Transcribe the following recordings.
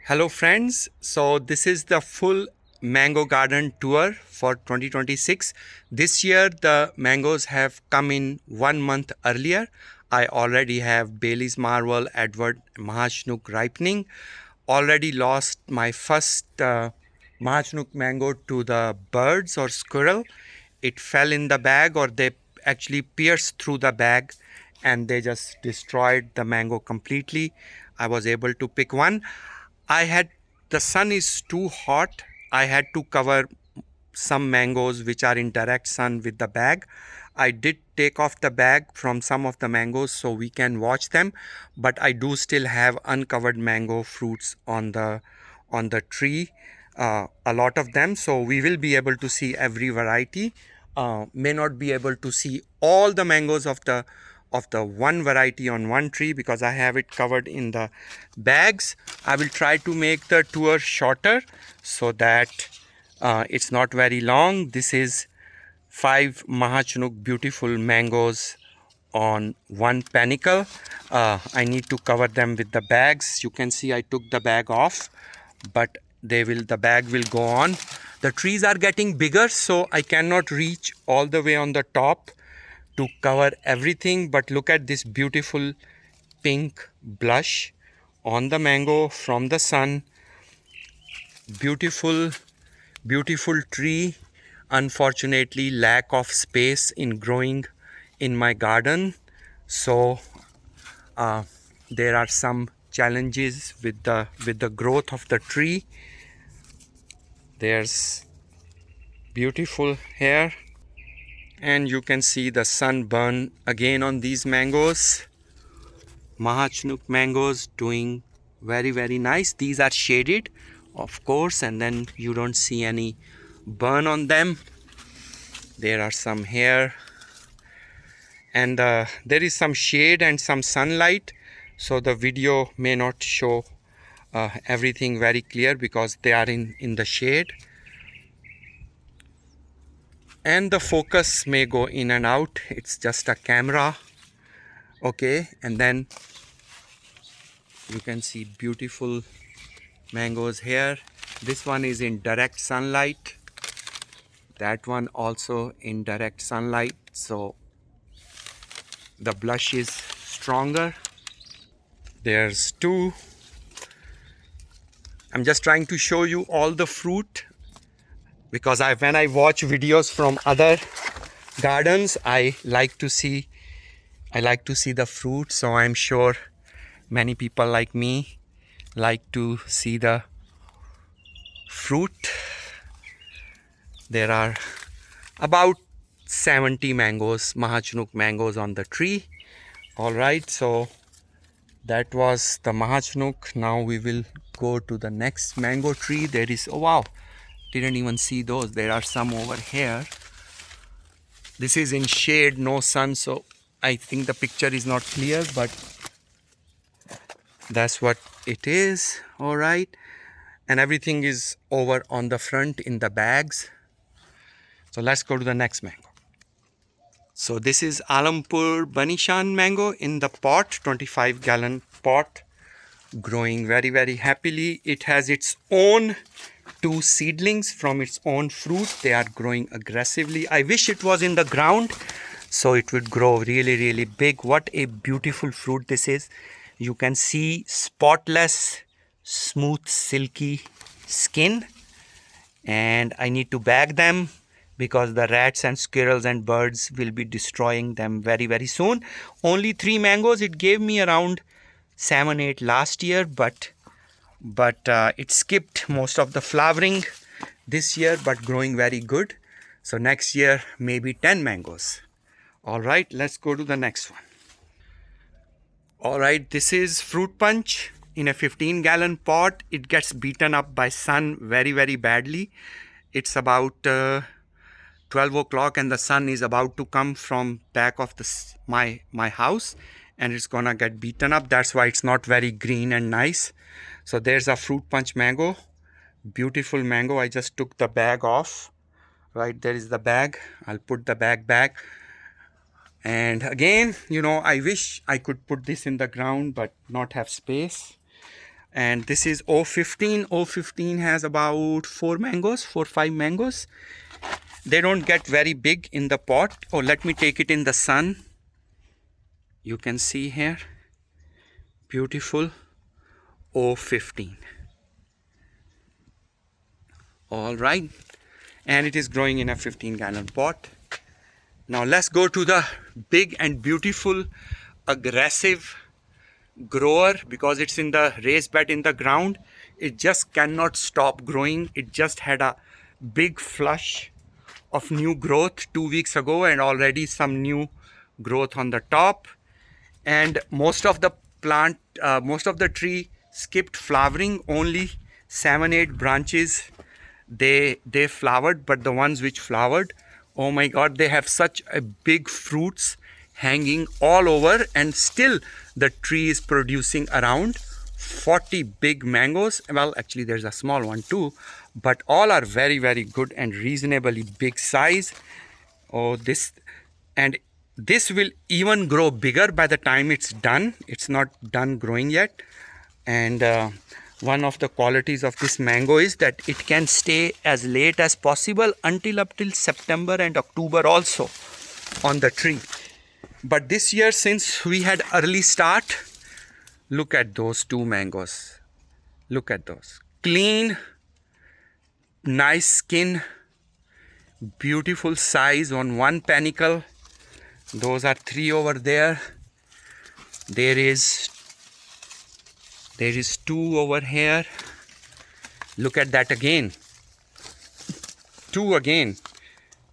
Hello friends, so this is the full mango garden tour for 2026. This year the mangoes have come in 1 month earlier. I already have Bailey's Marvel, Edward, Mahachnook ripening. Already lost my first Mahachnook mango to the birds or squirrel. It fell in the bag, or they actually pierced through the bag and they just destroyed the mango completely. I was able to pick one. I had the sun is too hot. I had to cover some mangoes which are in direct sun with the bag. I did take off the bag from some of the mangoes so we can watch them, but I do still have uncovered mango fruits on the tree, a lot of them. So we will be able to see every variety. May not be able to see all the mangoes of the one variety on one tree because I have it covered in the bags. I will try to make the tour shorter so that it's not very long. This is 5 Mahachnook beautiful mangoes on one panicle. I need to cover them with the bags. You can see I took the bag off, but the bag will go on. The trees are getting bigger, so I cannot reach all the way on the top to cover everything. But look at this beautiful pink blush on the mango from the sun. Beautiful, beautiful tree. Unfortunately, lack of space in growing in my garden, so uh, there are some challenges with the growth of the tree. There's beautiful hair, and you can see the sun burn again on these mangoes. Mahachnook mangoes doing very nice. These are shaded, of course, and then you don't see any burn on them. There are some hair, and there is some shade and some sunlight, so the video may not show everything very clear because they are in the shade, and the focus may go in and out. It's just a camera. Okay, and then you can see beautiful mangoes here. This one is in direct sunlight, that one also in direct sunlight, so the blush is stronger. There's two. I'm just trying to show you all the fruit because when I watch videos from other gardens, I like to see the fruit. So I'm sure many people like me like to see the fruit. There are about 70 mangoes, Mahachnook mangoes on the tree. All right, so that was the Mahachnook. Now we will go to the next mango tree. There is, oh wow, didn't even see those. There are some over here. This is in shade, no sun, so I think the picture is not clear, but that's what it is. All right, and everything is over on the front in the bags. So let's go to the next mango. So this is Alampur Banishan mango in the pot, 25-gallon pot, growing very happily. It has its own two seedlings from its own fruit. They are growing aggressively. I wish it was in the ground so it would grow really big. What a beautiful fruit this is. You can see spotless, smooth, silky skin, and I need to bag them because the rats and squirrels and birds will be destroying them very soon. Only 3 mangoes. It gave me around 7-8 last year, but it skipped most of the flowering this year, but growing very good. So next year maybe 10 mangoes. All right, let's go to the next one. All right, this is fruit punch in a 15-gallon pot. It gets beaten up by sun very badly. It's about 12 o'clock and the sun is about to come from back of my house, and it's gonna get beaten up. That's why it's not very green and nice. So there's a fruit punch mango, beautiful mango. I just took the bag off. Right, there is the bag. I'll put the bag back. And again, I wish I could put this in the ground but not have space. And this is O15. O15 has about 5 mangoes. They don't get very big in the pot. Oh, let me take it in the sun. You can see here, beautiful O15. All right, and it is growing in a 15-gallon pot. Now let's go to the big and beautiful, aggressive grower, because it's in the raised bed in the ground. It just cannot stop growing. It just had a big flush of new growth 2 weeks ago, and already some new growth on the top. And most of the tree skipped flowering. Only 7-8 branches they flowered, but the ones which flowered, oh my god, they have such a big fruits hanging all over, and still the tree is producing around 40 big mangoes. Well, actually there's a small one too, but all are very, very good and reasonably big size. Oh, this will even grow bigger by the time it's done. It's not done growing yet. And one of the qualities of this mango is that it can stay as late as possible up till September and October also on the tree. But this year, since we had early start, look at those 2 mangoes. Look at those. Clean, nice skin, beautiful size on one panicle. Those are 3 over there. There is 2 over here. Look at that again. 2 again.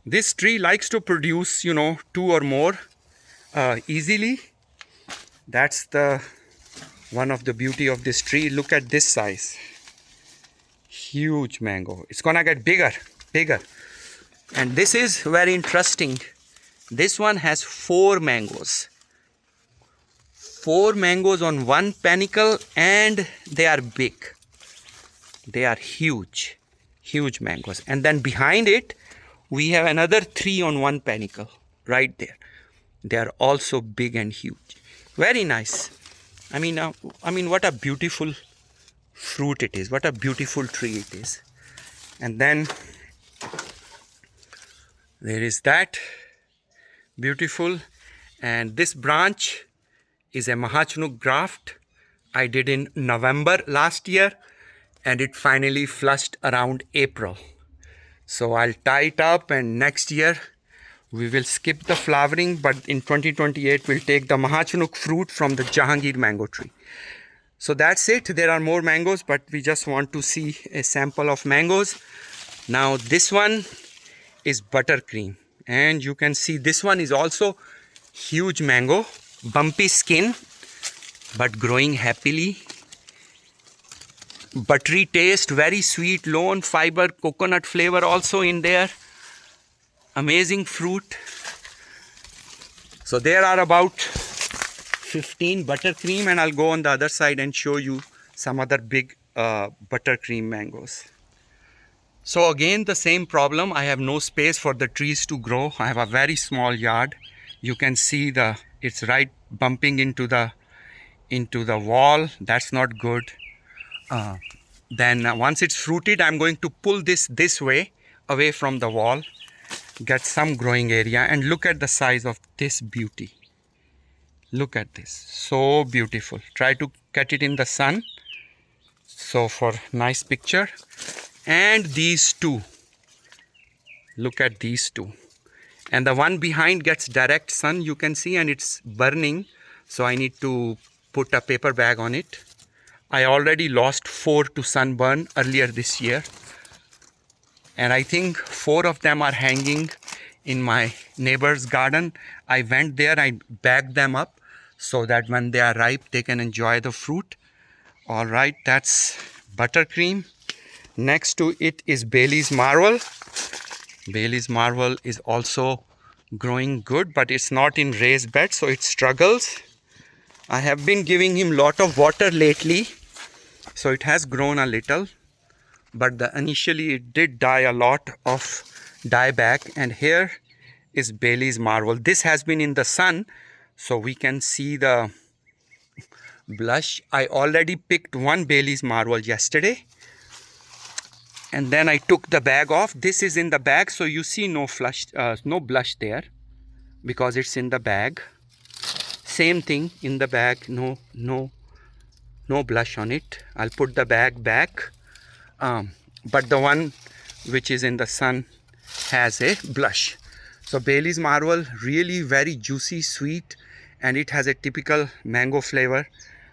This tree likes to produce, 2 or more easily. That's the one of the beauty of this tree. Look at this size. Huge mango. It's gonna get bigger. And this is very interesting. This one has 4 mangoes. 4 mangoes on one panicle, and they are big. They are huge mangoes. And then behind it, we have another 3 on one panicle right there. They are also big and huge. Very nice. I mean, what a beautiful fruit it is. What a beautiful tree it is. And then there is that. Beautiful. And this branch is a Mahachanuk graft I did in November last year, and it finally flushed around April. So I'll tie it up, and next year we will skip the flowering, but in 2028 we'll take the Mahachanuk fruit from the Jahangir mango tree. So that's it. There are more mangoes, but we just want to see a sample of mangoes. Now this one is buttercream, and you can see this one is also huge mango, bumpy skin, but growing happily. Buttery taste, very sweet, low on fiber, coconut flavor also in there. Amazing fruit. So there are about 15 buttercream, and I'll go on the other side and show you some other big buttercream mangoes. So again, the same problem. I have no space for the trees to grow. I have a very small yard. You can see it's right bumping into the wall. That's not good. Then once it's fruited, I'm going to pull this way away from the wall, get some growing area, and look at the size of this beauty. Look at this, so beautiful. Try to catch it in the sun, so for nice picture. And these 2, look at these 2, and the one behind gets direct sun, you can see, and it's burning, so I need to put a paper bag on it. I already lost 4 to sunburn earlier this year, and I think 4 of them are hanging in my neighbor's garden. I went there, I bagged them up so that when they are ripe, they can enjoy the fruit. All right, that's buttercream. Next to it is Bailey's Marvel. Bailey's Marvel is also growing good, but it's not in raised bed, so it struggles. I have been giving him lot of water lately, so it has grown a little, but initially it did die a lot of dieback. And here is Bailey's Marvel. This has been in the sun, so we can see the blush. I already picked one Bailey's Marvel yesterday, and then I took the bag off. This is in the bag, so you see no blush there because it's in the bag. Same thing in the bag, no blush on it. I'll put the bag back, but the one which is in the sun has a blush. So Bailey's Marvel, really very juicy, sweet, and it has a typical mango flavor,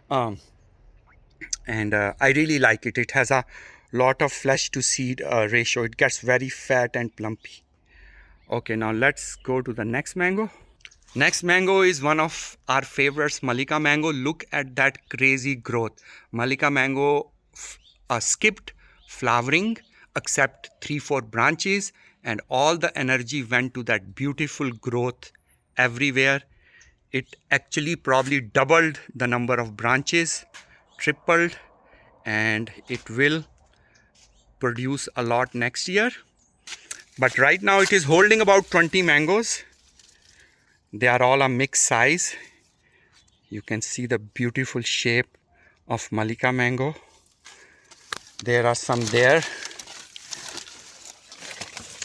and I really like it. It has a lot of flesh to seed ratio. It gets very fat and plumpy. Okay, now let's go to the next mango. Next mango is one of our favorites, Malika mango. Look at that crazy growth. Malika mango skipped flowering except 3-4 branches, and all the energy went to that beautiful growth everywhere. It actually probably doubled the number of branches, tripled, and it will produce a lot next year. But right now it is holding about 20 mangoes. They are all a mixed size. You can see the beautiful shape of Malika mango. There are some there,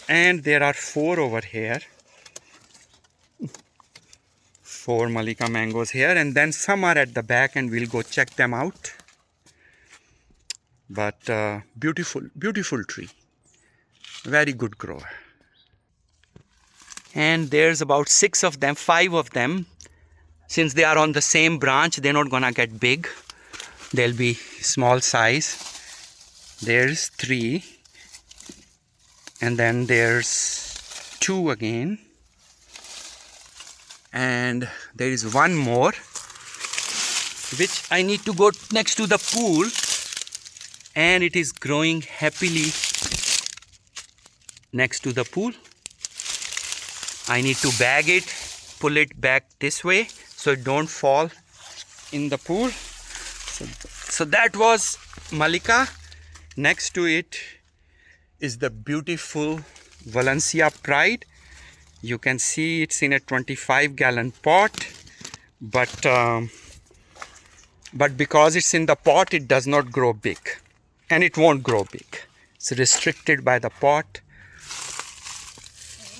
and there are 4 over here. 4 Malika mangoes here, and then some are at the back, and we'll go check them out. But beautiful tree, very good grower. And there's about 6 of them, 5 of them. Since they are on the same branch, they're not gonna get big. They'll be small size. There's 3, and then there's 2 again, and there is 1 more which I need to go next to the pool, and it is growing happily next to the pool. I need to bag it, pull it back this way so it don't fall in the pool. So that was Malika. Next to it is the beautiful Valencia Pride. You can see it's in a 25-gallon pot, but because it's in the pot, it does not grow big, and it won't grow big. It's restricted by the pot.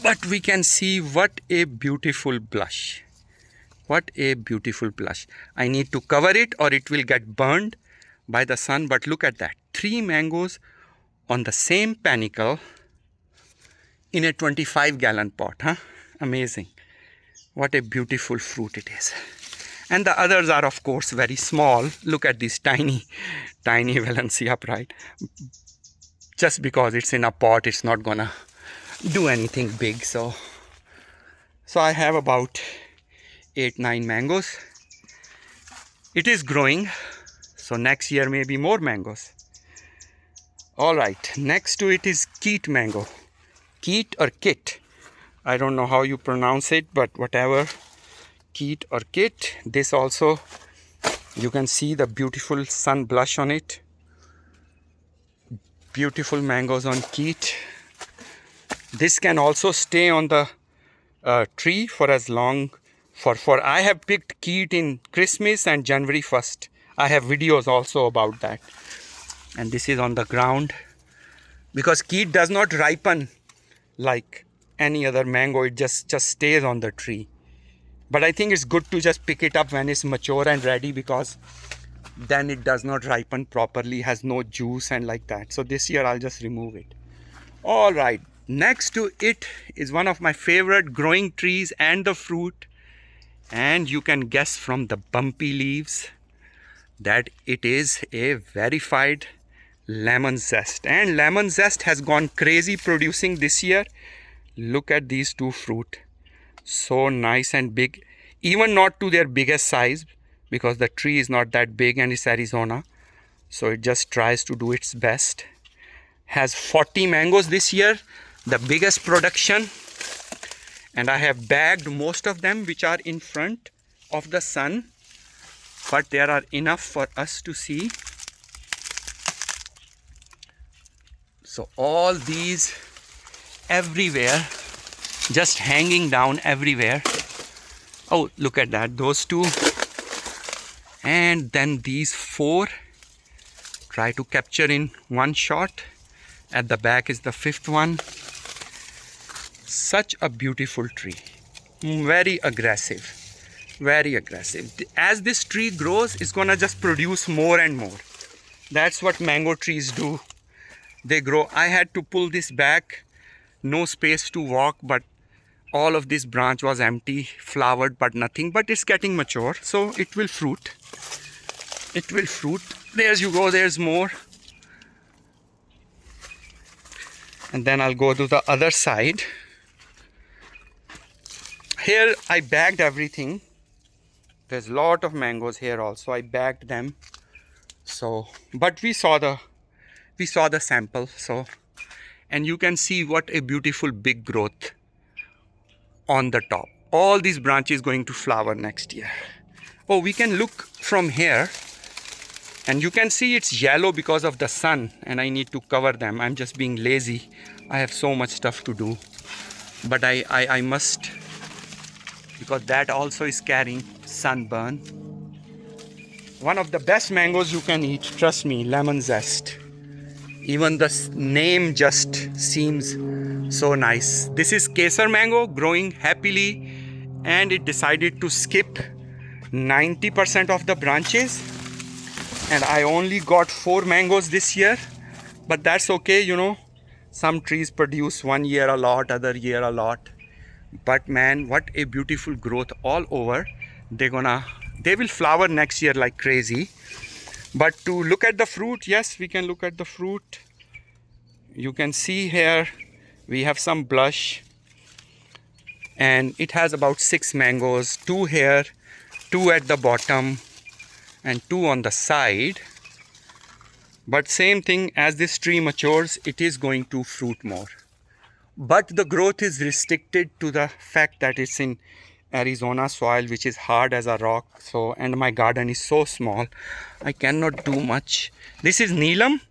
But we can see what a beautiful blush. What a beautiful blush. I need to cover it or it will get burned by the sun. But look at that. 3 mangoes on the same panicle in a 25-gallon pot. Huh? Amazing. What a beautiful fruit it is. And the others are, of course, very small. Look at this tiny Valencia Pride. Just because it's in a pot, it's not gonna do anything big. So I have about 8-9 mangoes. It is growing, so next year maybe more mangoes. All right, next to it is Keat mango. Keat or Kit, I don't know how you pronounce it, but whatever. Keat or Kit. This also, you can see the beautiful sun blush on it. Beautiful mangoes on Keat. This can also stay on the tree for as long. For I have picked Keat in Christmas and January 1st. I have videos also about that. And this is on the ground, because Keat does not ripen like any other mango. It just stays on the tree. But I think it's good to just pick it up when it's mature and ready, because then it does not ripen properly, has no juice and like that. So this year I'll just remove it. All right, next to it is one of my favorite growing trees and the fruit. And you can guess from the bumpy leaves that it is a verified lemon zest. And lemon zest has gone crazy producing this year. Look at these 2 fruit. So nice and big, even not to their biggest size, because the tree is not that big and it's Arizona. So it just tries to do its best. Has 40 mangoes this year, the biggest production. And I have bagged most of them which are in front of the sun, but there are enough for us to see. So all these everywhere, just hanging down everywhere. Oh, look at that. Those 2 And then these 4, try to capture in one shot. At the back is the 5th one. Such a beautiful tree, very aggressive, very aggressive. As this tree grows, it's gonna just produce more and more. That's what mango trees do. They grow. I had to pull this back, no space to walk, but all of this branch was empty, flowered but nothing. But it's getting mature, so it will fruit. It will fruit. There you go, there's more. And then I'll go to the other side. Here I bagged everything. There's a lot of mangoes here also. I bagged them. So, but we saw the sample. So, and you can see what a beautiful big growth on the top. All these branches going to flower next year. Oh, we can look from here. And you can see it's yellow because of the sun, and I need to cover them. I'm just being lazy. I have so much stuff to do. But I must, because that also is carrying sunburn. One of the best mangoes you can eat, trust me, lemon zest. Even the name just seems so nice. This is Kesar mango growing happily, and it decided to skip 90% of the branches. And I only got 4 mangoes this year, but that's okay, you know. Some trees produce one year a lot, other year a lot. But man, what a beautiful growth all over. They will flower next year like crazy. But to look at the fruit, yes, we can look at the fruit. You can see here, we have some blush. And it has about 6 mangoes, 2 here, 2 at the bottom, and 2 on the side. But same thing, as this tree matures, it is going to fruit more. But the growth is restricted to the fact that it's in Arizona soil, which is hard as a rock. So, and my garden is so small, I cannot do much. This is Neelam,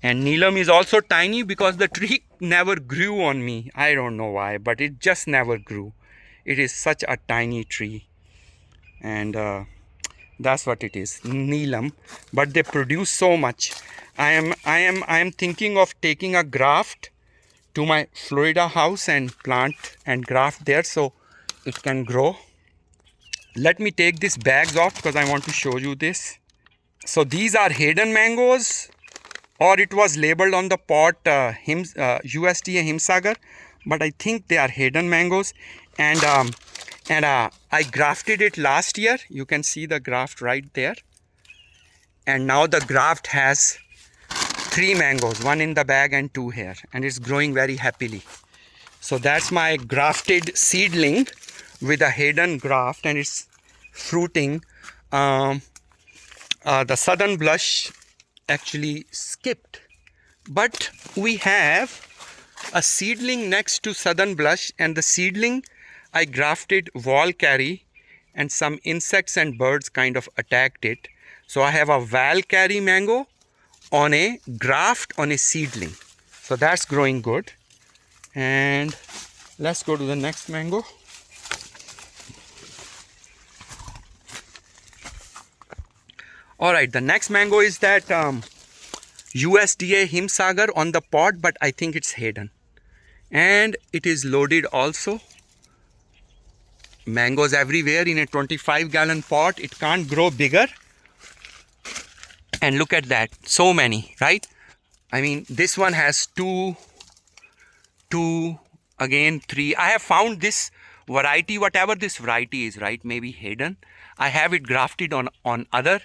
and Neelam is also tiny because the tree never grew on me. I don't know why, but it just never grew. It is such a tiny tree, and that's what it is, Neelam. But they produce so much. I am thinking of taking a graft to my Florida house and plant and graft there so it can grow. Let me take these bags off because I want to show you this. So these are Hayden mangoes, or it was labeled on the pot USDA Himsagar, but I think they are Hayden mangoes. And I grafted it last year. You can see the graft right there. And now the graft has 3 mangoes, 1 in the bag and 2 here. And it's growing very happily. So that's my grafted seedling with a Hayden graft, and it's fruiting. The southern blush actually skipped. But we have a seedling next to southern blush, and the seedling I grafted wall carry, and some insects and birds kind of attacked it. So I have a wall carry mango on a graft on a seedling. So that's growing good. And let's go to the next mango. Alright, the next mango is that USDA Himsagar on the pot, but I think it's Hayden. And it is loaded also. Mangoes everywhere in a 25-gallon pot. It can't grow bigger. And look at that, so many, right? I mean, this one has 2, again 3. I have found this variety, whatever this variety is, right? Maybe Hayden. I have it grafted on other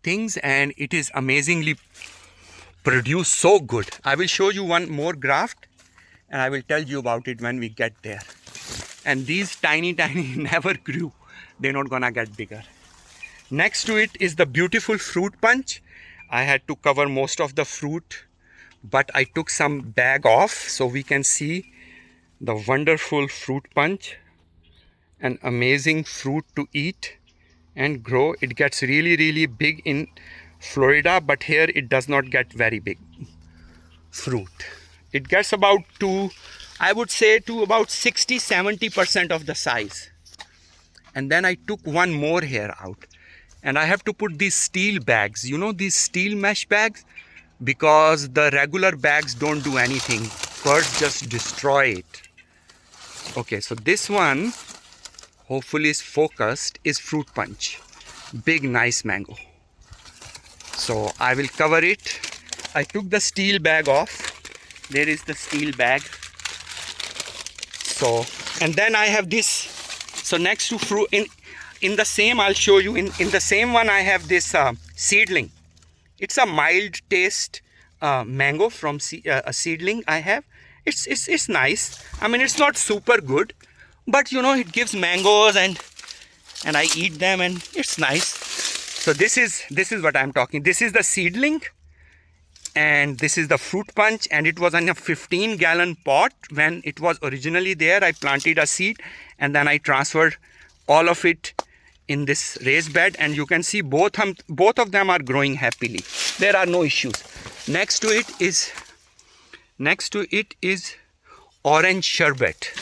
things, and it is amazingly produced so good. I will show you one more graft, and I will tell you about it when we get there. And these tiny never grew. They're not gonna get bigger. Next to it is the beautiful fruit punch. I had to cover most of the fruit, but I took some bag off so we can see the wonderful fruit punch. An amazing fruit to eat and grow. It gets really big in Florida, but here it does not get very big fruit. It gets about I would say to about 60-70% of the size. And then I took one more here out, And I have to put these steel bags, you know, these steel mesh bags, because the regular bags don't do anything. Birds just destroy it. Okay, so this one hopefully is focused, is fruit punch. Big nice mango. So I will cover it. I took the steel bag off. There is the steel bag. So, and then I have this. So next to fruit, in the same, I'll show you, in the same one I have this seedling. It's a mild taste mango from a seedling I have. It's nice. I mean, it's not super good, but you know, it gives mangoes and I eat them and it's nice. So this is what I'm talking. This is the seedling and this is the fruit punch, and it was in a 15-gallon pot when it was originally there. I planted a seed and then I transferred all of it in this raised bed, and you can see both of them are growing happily. There are no issues. Next to it is orange sherbet.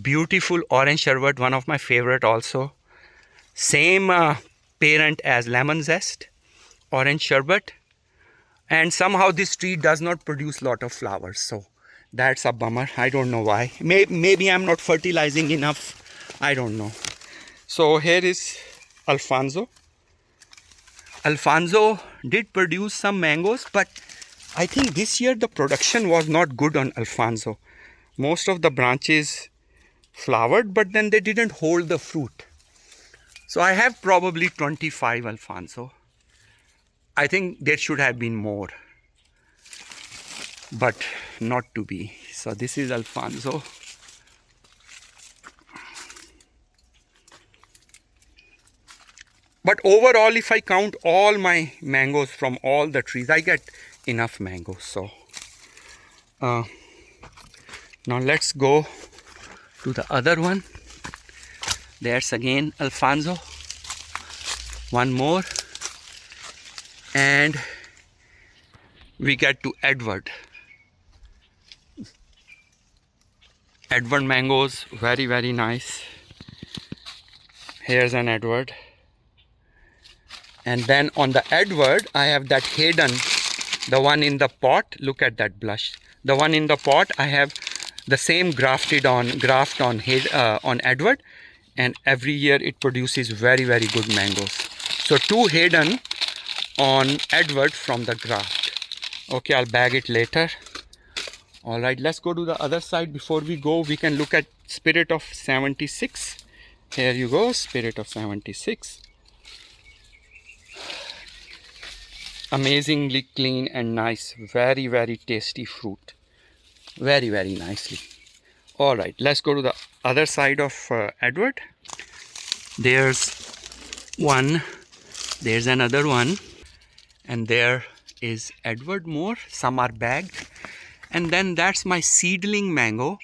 Beautiful orange sherbet, one of my favorite also. Same parent as lemon zest, orange sherbet. And somehow this tree does not produce lot of flowers, so that's a bummer. I don't know why. Maybe I'm not fertilizing enough. I don't know. So here is Alfonso. Alfonso did produce some mangoes, but I think this year the production was not good on Alfonso. Most of the branches flowered, but then they didn't hold the fruit. So I have probably 25 Alfonso. I think there should have been more, but not to be. So this is Alfonso. But overall, if I count all my mangoes from all the trees, I get enough mangoes. So now let's go to the other one. There's again Alfonso. One more. And we get to Edward. Edward mangoes, very, very nice. Here's an Edward. And then on the Edward, I have that hidden, the one in the pot. Look at that blush. The one in the pot, I have the same graft on Edward. And every year it produces very, very good mangoes. So two hidden on Edward from the graft. Okay, I'll bag it later. All right, let's go to the other side. Before we go, we can look at Spirit of 76. Here you go, Spirit of 76. Amazingly clean and nice. Very, very tasty fruit. Very, very nicely. All right, let's go to the other side of Edward. There's one. There's another one. And there is Edward more. Some are bagged. And then that's my seedling mango.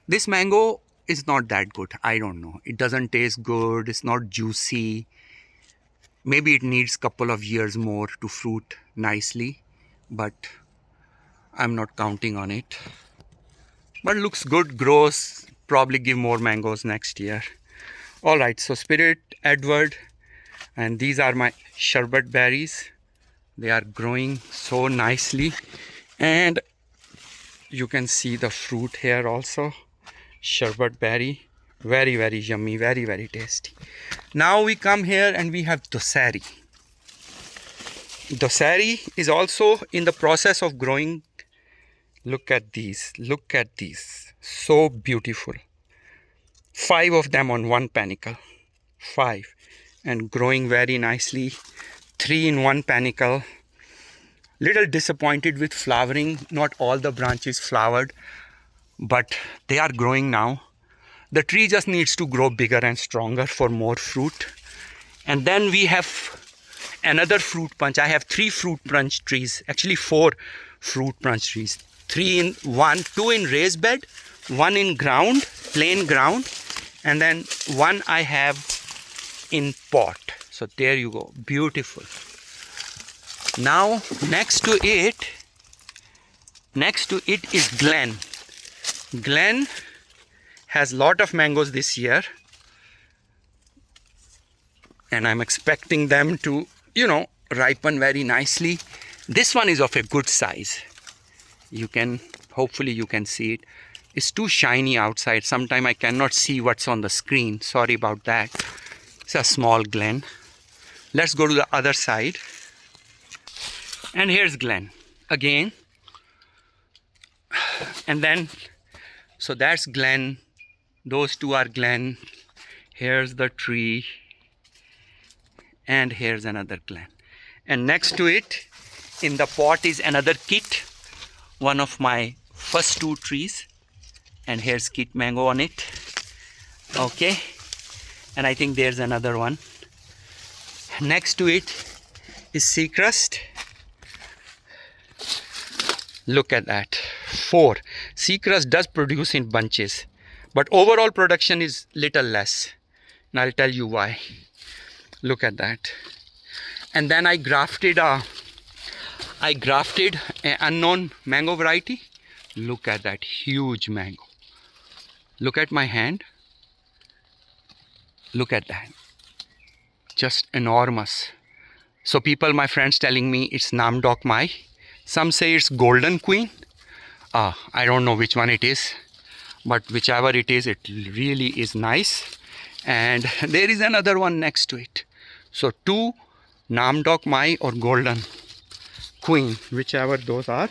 This mango is not that good. I don't know. It doesn't taste good. It's not juicy. Maybe it needs a couple of years more to fruit nicely. But I'm not counting on it. But looks good, grows. Probably give more mangoes next year. Alright, so Spirit, Edward. And these are my sherbet berries. They are growing so nicely, and you can see the fruit here also. Sherbet berry, very, very yummy, very, very tasty. Now we come here and we have dosari. Dosari is also in the process of growing. Look at these, so beautiful. 5 of them on one panicle, 5, and growing very nicely. 3 in one panicle. Little disappointed with flowering. Not all the branches flowered, but they are growing now. The tree just needs to grow bigger and stronger for more fruit. And then we have another fruit punch. I have 3 fruit punch trees, actually 4 fruit punch trees. 2 in raised bed, 1 in ground, plain ground, and then 1 I have in pot. So there you go, beautiful. Now next to it is Glen. Glen has lot of mangoes this year. and I'm expecting them to, ripen very nicely. This one is of a good size. Hopefully you can see it. It's too shiny outside. Sometimes I cannot see what's on the screen. Sorry about that. It's a small glen. Let's go to the other side. And here's Glen again. And then, so that's Glen. Those two are Glen. Here's the tree. And here's another Glen. And next to it, in the pot is another kit. One of my first two trees. And here's kit mango on it. Okay. And I think there's another one. Next to it is sea crust. Look at that. 4. Sea crust does produce in bunches, but overall production is little less. And I'll tell you why. Look at that. And then I grafted an unknown mango variety. Look at that huge mango. Look at my hand. Look at that. Just enormous. So people, my friends telling me it's Nam Dok Mai. Some say it's Golden Queen. I don't know which one it is, but whichever it is, it really is nice. And there is another one next to it. So 2 Nam Dok Mai or Golden Queen, whichever those are.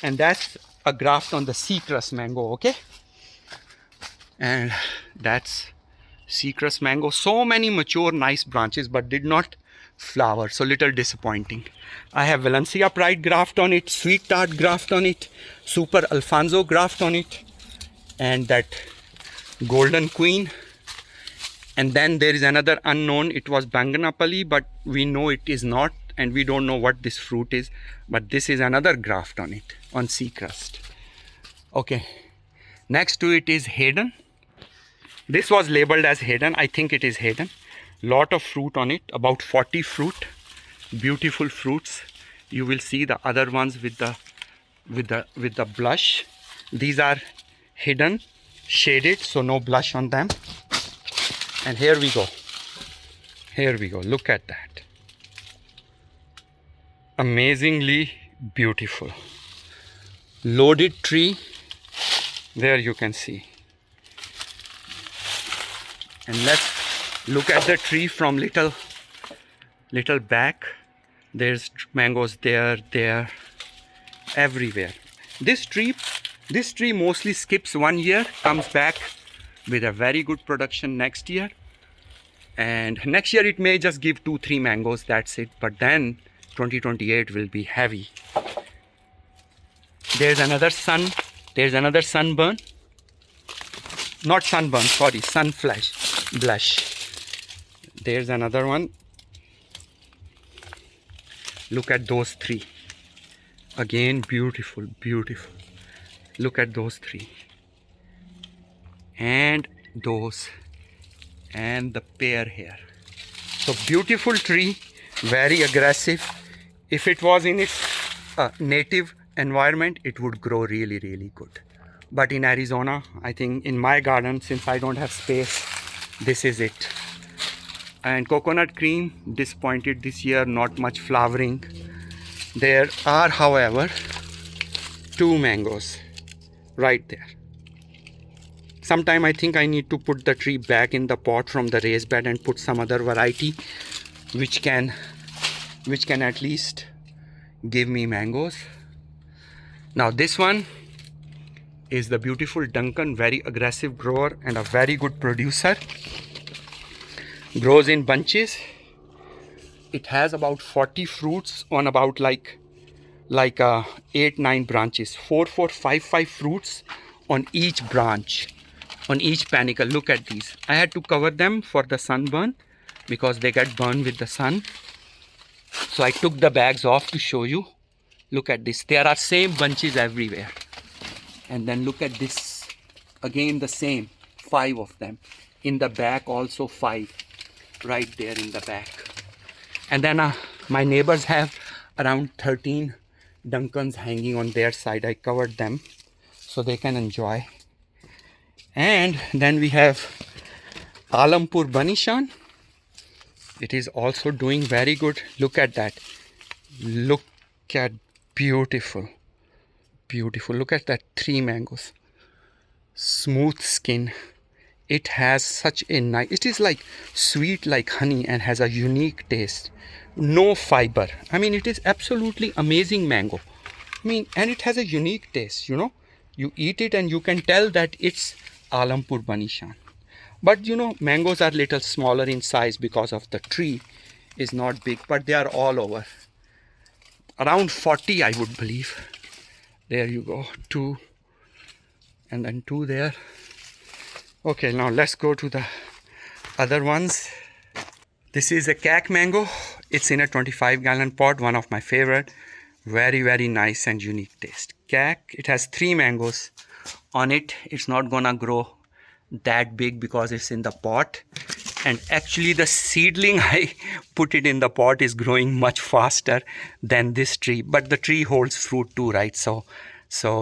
And that's a graft on the sea crust mango, okay? And that's sea crust mango. So many mature nice branches, but did not flower, so little disappointing. I have Valencia Pride graft on it, Sweet Tart graft on it, Super Alfonso graft on it, and that Golden Queen. And then there is another unknown. It was Banganapalli, but we know it is not, and we don't know what this fruit is, but this is another graft on it, on sea crust. Okay, next to it is Hayden. This was labeled as Hayden. I think it is Hayden. Lot of fruit on it, about 40 fruit, beautiful fruits. You will see the other ones with the blush. These are hidden, shaded, so no blush on them. And here we go. Here we go. Look at that. Amazingly beautiful. Loaded tree. There you can see. And let's look at the tree from little back. There's mangoes there, everywhere. This tree mostly skips 1 year, comes back with a very good production next year. And next year it may just give 2-3 mangoes, that's it. But then 2028 will be heavy. There's another sunburn. Not sunburn, sorry, blush. There's another one. Look at those 3. Again, beautiful, beautiful. Look at those 3. And those. And the pear here. So beautiful tree, very aggressive. If it was in its native environment, it would grow really, really good. But in Arizona, I think in my garden, since I don't have space, this is it. And coconut cream, disappointed this year, not much flowering. There are, however, 2 mangoes right there. Sometime I think I need to put the tree back in the pot from the raised bed and put some other variety which can at least give me mangoes. Now this one is the beautiful Duncan, very aggressive grower and a very good producer. Grows in bunches. It has about 40 fruits on about like 8-9 branches. 4, 5 fruits on each branch, on each panicle. Look at these. I had to cover them for the sunburn because they get burned with the sun. So I took the bags off to show you. Look at this. There are same bunches everywhere. And then look at this. Again the same. 5 of them. In the back also 5. Right there in the back. And then my neighbors have around 13 Duncans hanging on their side. I covered them so they can enjoy. And then we have Alampur Banishan. It is also doing very good. Look at that. Look at beautiful. Beautiful. Look at that, 3 mangoes. Smooth skin. It has such a nice, it is like sweet like honey and has a unique taste. No fiber. I mean, it is absolutely amazing mango. I mean, and it has a unique taste, you know. You eat it and you can tell that it's Alampur Banishan. But you know, mangoes are little smaller in size because of the tree is not big, but they are all over. Around 40, I would believe. There you go, 2 and then 2 there. Okay, now let's go to the other ones. This is a cack mango. It's in a 25-gallon pot, one of my favorite. Very, very nice and unique taste. Cack, it has 3 mangoes on it. It's not gonna grow that big because it's in the pot. And actually the seedling I put it in the pot is growing much faster than this tree. But the tree holds fruit too, right? So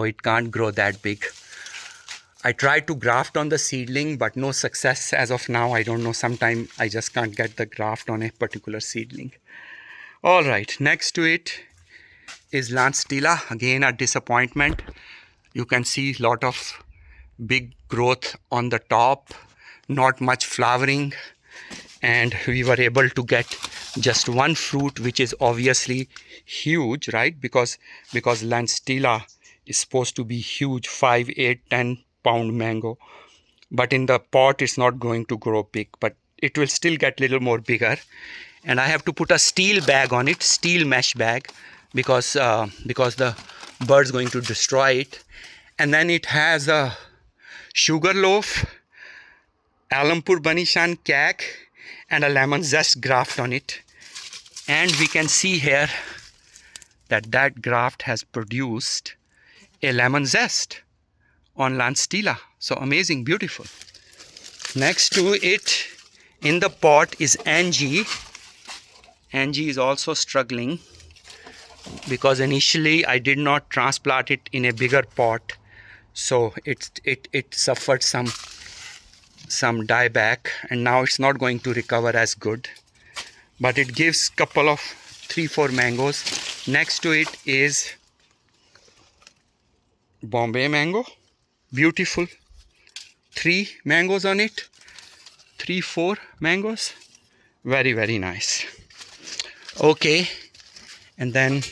it can't grow that big. I tried to graft on the seedling, but no success as of now. I don't know, sometime I just can't get the graft on a particular seedling. All right, next to it is Lancetilla. Again, a disappointment. You can see a lot of big growth on the top, not much flowering, and we were able to get just one fruit, which is obviously huge, right? Because Lancetilla is supposed to be huge, 5, 8, 10 pound mango, but in the pot it's not going to grow big, but it will still get little more bigger. And I have to put a steel bag on it, steel mesh bag, because the bird's going to destroy it. And then it has a sugar loaf, Alampur Banishan cack, and a lemon zest graft on it. And we can see here that graft has produced a lemon zest on Lancetilla. So amazing, beautiful. Next to it in the pot is Angie. Angie is also struggling because initially I did not transplant it in a bigger pot, so it suffered some dieback, and now it's not going to recover as good, but it gives couple of 3-4 mangoes. Next to it is Bombay mango. Beautiful, 3 mangoes on it, 3-4 mangoes, very, very nice. Okay, and then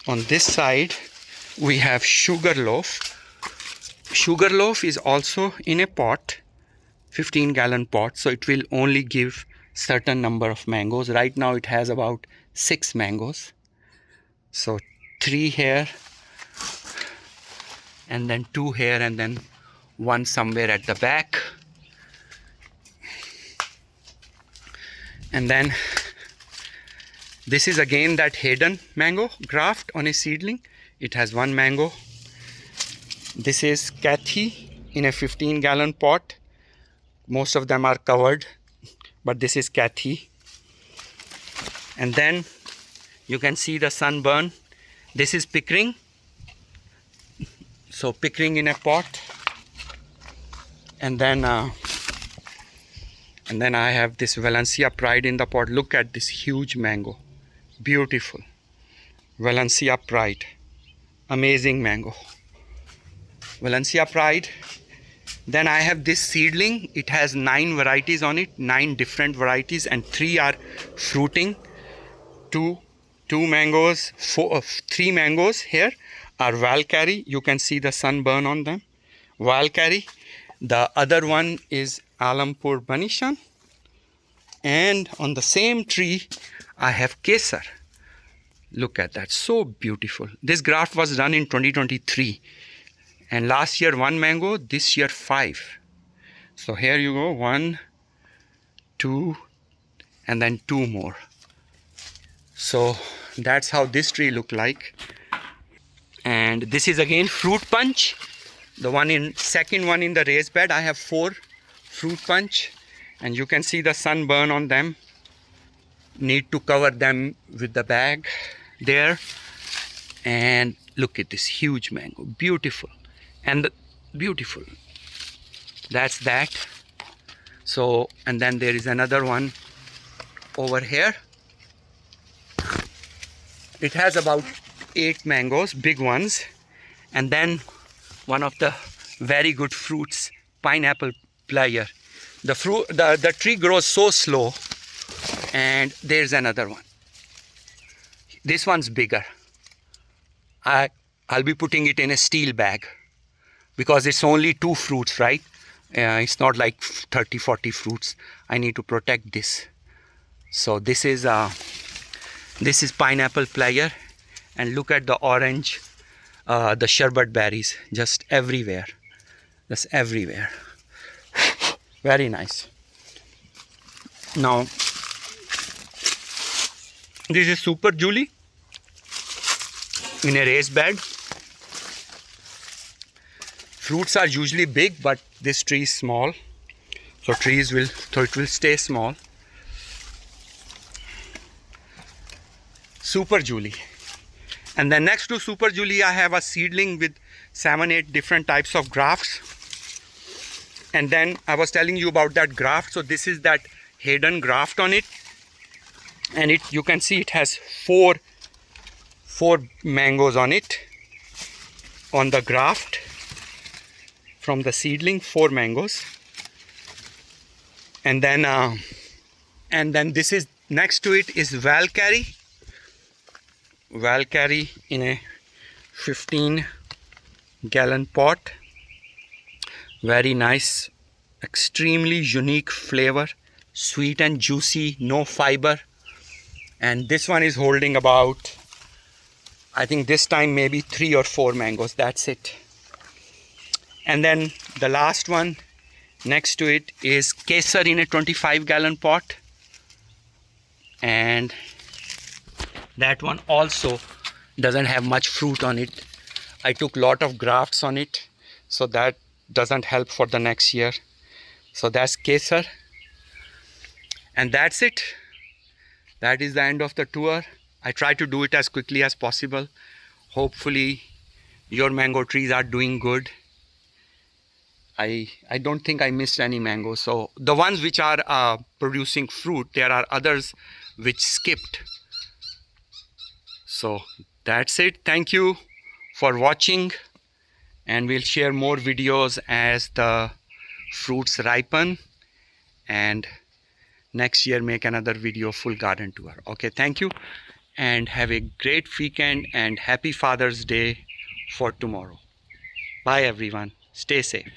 on this side we have sugar loaf. Sugar loaf is also in a pot, 15-gallon pot, so it will only give certain number of mangoes. Right now it has about 6 mangoes, so 3 here, and then 2 here, and then 1 somewhere at the back. And then this is again that hidden mango graft on a seedling. It has 1 mango. This is Kathy in a 15-gallon pot. Most of them are covered, but this is Kathy. And then you can see the sunburn. This is Pickering. So Pickering in a pot, and then I have this Valencia Pride in the pot. Look at this huge mango, beautiful Valencia Pride, amazing mango, Valencia Pride. Then I have this seedling. It has 9 varieties on it, 9 different varieties, and 3 are fruiting. 2 mangoes, 3 mangoes here are Valkyrie. You can see the sunburn on them. Valkyrie. The other one is Alampur Banishan. And on the same tree, I have Kesar. Look at that, so beautiful. This graft was done in 2023. And last year 1 mango, this year 5. So here you go, 1, 2, and then 2 more. So that's how this tree looked like. And this is again fruit punch. The second one in the raised bed, I have 4 fruit punch, and you can see the sunburn on them. Need to cover them with the bag there. And look at this huge mango, beautiful, and beautiful. That's that. So, and then there is another one over here. It has about 8 mangoes, big ones, and then one of the very good fruits, pineapple plier. The tree grows so slow, and there's another one. This one's bigger. I'll be putting it in a steel bag because it's only 2 fruits, right? It's not like 30-40 fruits. I need to protect this. So this is pineapple plier, and look at the orange, the sherbet berries, just everywhere. Just everywhere. Very nice. Now, this is Super Julie in a raised bed. Fruits are usually big, but this tree is small, so it will stay small. Super Julie. And then next to Super Julie, I have a seedling with 7-8 different types of grafts. And then I was telling you about that graft. So this is that hidden graft on it, and you can see it has four mangoes on it, on the graft from the seedling, 4 mangoes. And then this is, next to it is Valkyrie in a 15-gallon pot. Very nice, extremely unique flavor, sweet and juicy, no fiber. And this one is holding about, I think this time maybe 3 or 4 mangoes, that's it. And then the last one next to it is Kesar in a 25-gallon pot, and that one also doesn't have much fruit on it. I took lot of grafts on it, so that doesn't help for the next year. So that's Kesar, and that's it. That is the end of the tour. I try to do it as quickly as possible. Hopefully your mango trees are doing good. I don't think I missed any mangoes. So the ones which are producing fruit, there are others which skipped. So that's it. Thank you for watching, and we'll share more videos as the fruits ripen, and next year make another video, full garden tour. Okay, thank you, and have a great weekend, and happy Father's Day for tomorrow. Bye everyone. Stay safe.